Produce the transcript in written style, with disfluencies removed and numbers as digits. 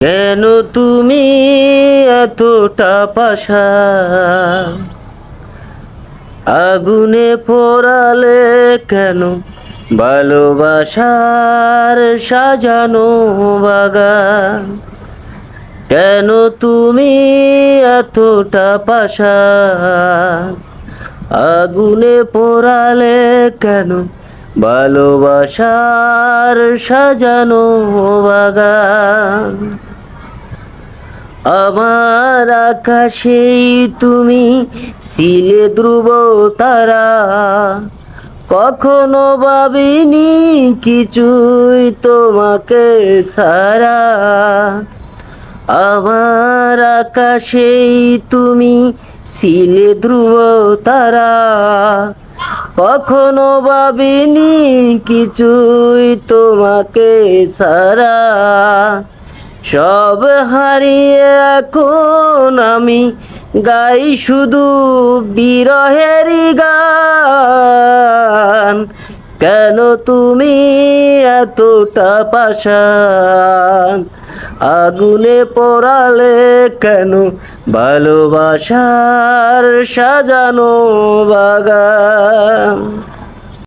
কেন তুমি এতটা পাষাণ, আগুনে পোড়ালে কেন ভালোবাসার সাজানো বাগান? কেন তুমি এতটা পাষাণ, আগুনে পোড়ালে কেন ভালোবাসার সাজানো বাগান? আমার আকাশেই তুমি ছিলে ধ্রুব তারা, কখনো ভাবিনি কিছুই তোমাকে ছাড়া। আমার আকাশেই তুমি ছিলে ধ্রুব তারা, কখনো ভাবিনি কিছুই তোমাকে ছাড়া। সব হারিয়ে এখন আমি গাই শুধু বিরহেরই গান। কেন তুমি এতটা পাষাণ, আগুনে পোড়ালে কেন ভালোবাসার সাজানো বাগান?